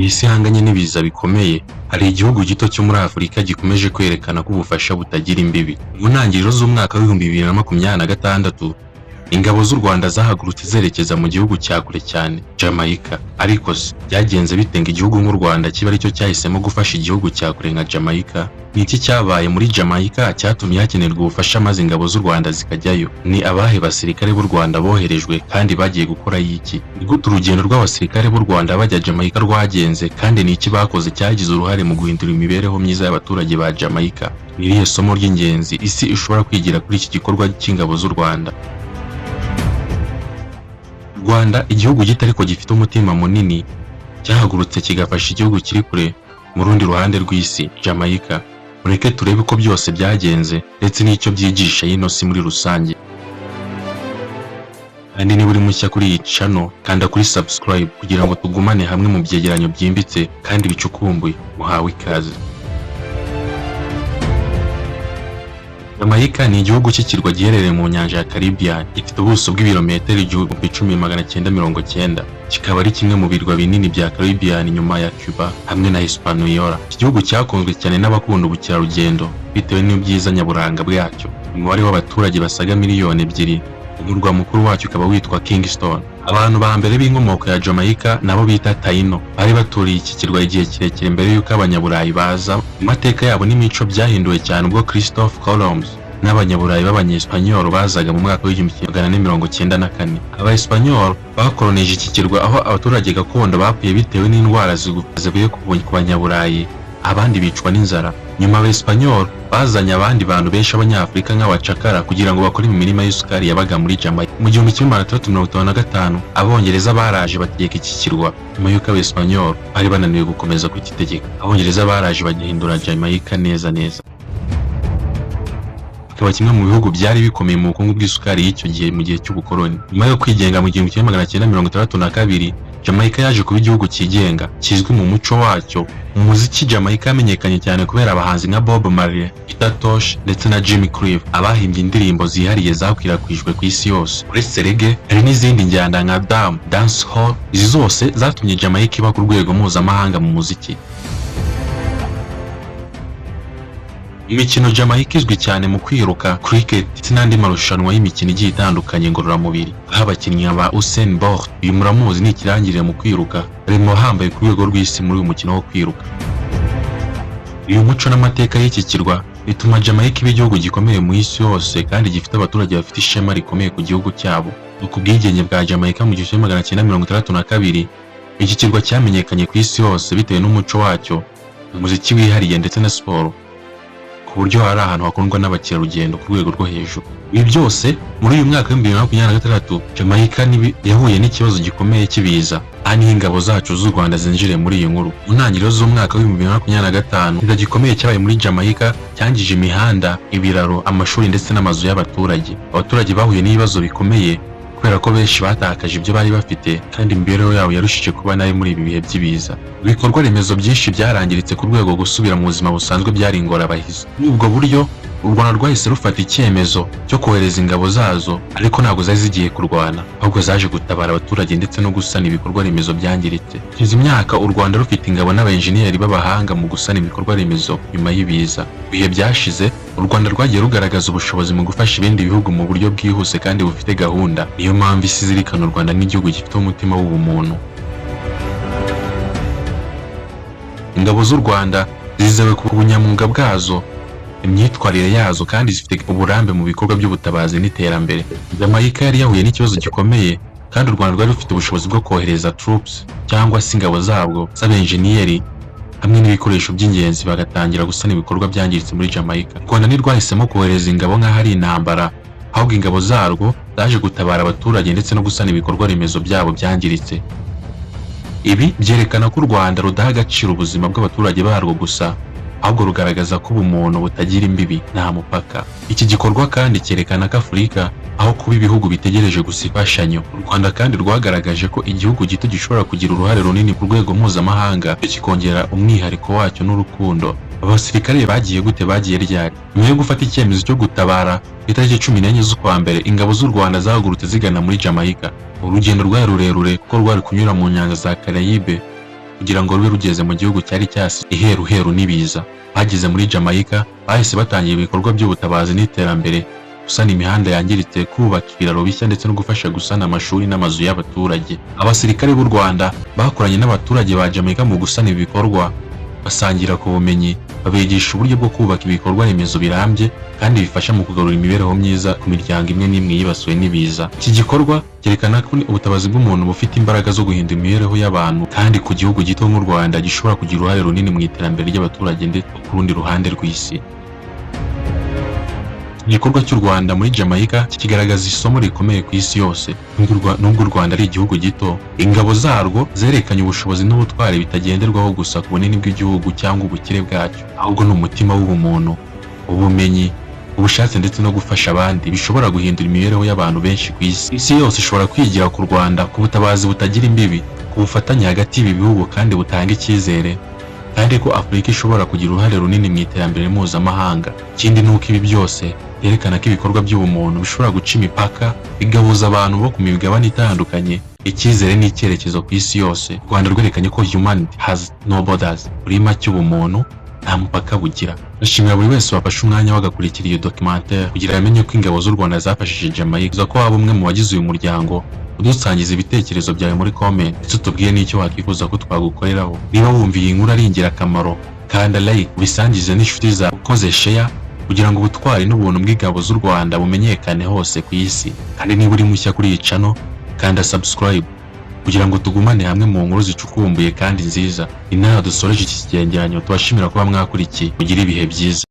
Isi ihanganye n'ibiza bikomeye, hari igihugu gito cyo muri Afurika gikomeje kwerekana ko ubufasha butagira imbibi. Mu ntangiriro z'umwaka w'ibihumbi 2026, ingabo z'u Rwanda zahagurutse zerekeza mu gihugu cya kure cyane, Jamaica. Ariko se byagenze bite ngo igihugu nk'u Rwanda kiba aricyo cyahisemo gufasha igihugu cya kure nka Jamaica? Ni iki cyabaye muri Jamaica cyatumye hakenerwa ubufasha maze ingabo z'u Rwanda zikajyayo? Ni abahe basirikare b'u Rwanda boherejwe kandi bagiye gukora iki? Ni gute urugendo rw'abasirikare b'u Rwanda bajya Jamaica rwagenze, kandi ni iki bakoze cyagize uruhare mu guhindura imibereho myiza y'abaturage ba Jamaica? Ni irihe somo ry'ingenzi isi ishobora kwigira kuri iki gikorwa cy'ingabo z'u Rwanda? Rwanda, igihugu gito ariko gifite umutima munini, cyahagurutse kigafasha igihugu kiri kure mu rundi ruhande rw'isi, Jamaica. Mureke turebe uko byose byagenze ndetse n'icyo byigisha y'ino si muri rusange. Kandi niba uri mushya kuri iyi channel, kanda kuri subscribe kugira ngo tugumane hamwe mu byegeranyo byimbitse kandi bicukumbuye. Muhawe ikaze. Jamaica ni igihugu cy'ikirwa giherereye mu nyanja ya Caribbean, gifite ubuso bw'ibirometero 10,990. Kikaba ari kimwe mu birwa binini bya Caribbean nyuma ya Cuba hamwe na Hispaniola. Iki gihugu cyakunzwe cyane n'abakunda ubukerarugendo bitewe n'ibyiza nyaburanga bwacyo. Umubare w'abaturage basaga miliyoni 2. Umurwa mukuru wacyo ukaba witwa Kingston. Abantu ba mbere b'inkomoko ya Jamaica nabo bita Taino bari baturiye iki kirwa igihe kirekire mbere y'uko abanyaburayi baza. Mu mateka yabo n'imico byahinduwe cyane ubwo Christophe Colomb n'abanyaburayi b'abanyespanyol bazaga mu mwaka w'1494. Abaespanyol bakolonije iki kirwa, aho abaturage gakondo bapfuye bitewe n'indwara zivuye ku banyaburayi, abandi bicwa n'inzara. Nyuma Abaespanyol bazanye abandi bantu benshi abanyafrika nk'abacakara kugira ngo bakore imirima y'isukari yabaga muri Jamaica. Mu 1655 Abongereza baraje bategeka iki kirwa. Nyuma y'uko Abaespanyol bari bananiwe gukomeza kugitegeka, Abongereza baraje bagihindura Jamaica neza. Kikaba kimwe mu bihugu byari bikomeye mu bukungu bw'isukari y'icyo gihe mu gihe cy'ubukoloni. Nyuma yo kwigenga mu 1962, Jamaica yaje kuba igihugu cyigenga kizwi mu muco wacyo. Mu muziki, Jamaica yamenyekanye cyane kubera abahanzi nka Bob Marley, Peter Tosh ndetse na Jimmy Cliff abahimbye indirimbo zihariye zakwirakwijwe ku isi yose. Uretse reggae, hari n'izindi njyana nka dancehall. Izi zose zatumye Jamaica iba ku rwego mpuzamahanga mu muziki. Imikino, Jamaica izwi cyane mu kwiruka, cricket ndetse n'andi marushanwa y'imikino igiye itandukanye ngororamubiri. Aho abakinnyi ba Usain Bolt, uyu muramuzi ni ikirangirire mu kwiruka, arimo hambaye ku rwego rw'isi muri uyu mukino wo kwiruka. Uyu muco n'amateka y'iki kirwa bituma Jamaica iba igihugu gikomeye mu isi yose kandi gifite abaturage bafite ishema rikomeye ku gihugu cyabo. Ku bwigenge bwa Jamaica mu 1962, iki kirwa cyamenyekanye ku isi yose bitewe n'umuco wacyo, umuziki wihariye ndetse na siporo, ku buryo hari ahantu hakundwa n'abakerarugendo ku rwego rwo hejuru. Ibi byose muri uyu mwaka w'2026, Jamaica yahuye n'ikibazo gikomeye cy'ibiza. Aha niho ingabo zacu z'u Rwanda zinjiriye muri iyi nkuru. Mu ntangiriro z'umwaka w'2025, ikiza gikomeye cyabaye muri Jamaica cyangije imihanda, ibiraro, amashuri ndetse n'amazu y'abaturage. Abaturage bahuye n'ibibazo bikomeye kubera ko benshi batakaje ibyo bari bafite kandi imibereho yabo yarushije kuba nabi muri ibi bihe by'ibiza. Ibikorwa remezo byinshi byarangiritse ku rwego gusubira mu buzima busanzwe byari ingorabahizi. Muri ubwo buryo u Rwanda rwahise rufata icyemezo cyo kohereza ingabo zazo, ariko ntabwo zari zigiye kurwana, ahubwo zaje gutabara abaturage ndetse no gusana ibikorwa remezo byangiritse. Izi myaka u Rwanda rufite ingabo n'abenjeniyeri b'abahanga mu gusana ibikorwa remezo nyuma y'ibiza. Ibihe byashize u Rwanda rwagiye rugaragaza ubushobozi mu gufasha ibindi bihugu mu buryo bwihuse kandi bufite gahunda. Niyo mpamvu isi izirikana u Rwanda nk'igihugu gifite umutima w'ubumuntu. Ingabo z'u Rwanda zizewe ku bunyamwuga bwazo, imyitwarire yazo kandi zifite uburambe mu bikorwa by'ubutabazi n'iterambere. Jamaica yari yahuye n'ikibazo gikomeye kandi u Rwanda rwari rufite ubushobozi bwo kohereza troops cyangwa se ingabo zabwo z'abenjeniyeri hamwe n'ibikoresho by'ingenzi bagatangira gusana ibikorwa byangiritse muri Jamaica. U Rwanda ntirwahisemo kohereza ingabo nk'aho ari intambara, ahubwo ingabo zarwo zaje gutabara abaturage ndetse no gusana ibikorwa remezo byabo byangiritse. Ibi byerekana ko u Rwanda rudaha agaciro ubuzima bw'abaturage barwo gusa, ahubwo rugaragaza ko ubumuntu butagira imbibi nta mupaka. Iki gikorwa kandi cyerekana ko Afurika aho kuba ibihugu bitegereje gusa imfashanyo, u Rwanda kandi rwagaragaje ko igihugu gito gishobora kugira uruhare runini ku rwego mpuzamahanga, kikongera umwihariko wacyo n'urukundo. Abasirikare bagiye gute? Bagiye ryari? Nyuma yo gufata icyemezo cyo gutabara itariki 14 z'ukwa mbere, ingabo z'u Rwanda zahagurutse zigana muri Jamaica. Urugendo rwari rurerure kuko rwari kunyura mu nyanja za Caraïbe kugira ngo rube rugeze mu gihugu cyari cyasi iheruheru n'ibiza. Bageze muri Jamaica bahise batangira ibikorwa by'ubutabazi n'iterambere, gusana imihanda yangiritse, kubaka ibiraro bishya ndetse no gufasha gusana amashuri n'amazu y'abaturage. Abasirikare b'u Rwanda bakoranye n'abaturage ba Jamaica mu gusana ibi bikorwa, basangira ku bumenyi, babigisha uburyo bwo kubaka ibikorwa remezo birambye kandi bifasha mu kugarura imibereho myiza ku miryango imwe n'imwe yibasiwe n'ibiza. Iki gikorwa cyerekana ko ubutabazi bw'umuntu bufite imbaraga zo guhindura imibereho y'abantu, kandi ku gihugu gito nk'u Rwanda gishobora kugira uruhare runini mu iterambere ry'abaturage ndetse ku rundi ruhande rw'isi. Igikorwa cy'u Rwanda muri Jamaica kigaragaza isomo rikomeye ku isi yose. Nubwo u Rwanda ari igihugu gito, ingabo zarwo zerekanye ubushobozi n'ubutwari bitagenderwaho gusa ku bunini bw'igihugu cyangwa ubukire bwacyo, ahubwo ni umutima w'ubumuntu, ubumenyi, ubushake ndetse no gufasha abandi bishobora guhindura imibereho y'abantu benshi ku isi. Isi yose ishobora kwigira ku Rwanda ku butabazi butagira imbibi, ku bufatanye hagati y'ibi bihugu kandi butanga icyizere, kandi ko Afurika ishobora kugira uruhare runini mu iterambere mpuzamahanga. Ikindi ni uko ibi byose yerekana ko ibikorwa by'ubumuntu bishobora guca imipaka, bigahuza abantu bo ku migabane itandukanye. Icyizere n'icyerekezo ku isi yose. U Rwanda rwerekanye ko humanity has no borders. Muri make ubumuntu nta mupaka bugira. Ndashimira buri wese wafashe umwanya wagakurikira iyo documentaire kugira amenye ko ingabo z'u Rwanda zafashije Jamaica. Ko waba umwe mu bagize uyu muryango, udusangiza ibitekerezo byawe muri comment ndetse utubwiye n'icyo wakwifuza ko twagukoreraho. Niba wumviye iyi nkuru ari ingirakamaro, kanda like, ubisangize n'inshuti zawe, ukoze share kugira ngo ubutwari n'ubuntu bw'ingabo z'u Rwanda bumenyekane hose ku isi. Kandi niba uri mushya kuri iyi channel, kanda subscribe kugira ngo tugumane hamwe mu nkuru zicukumbuye kandi nziza. Inaha dusoreje iki kigereranyo, tubashimira kuba mwakurikiye. Mugire ibihe byiza.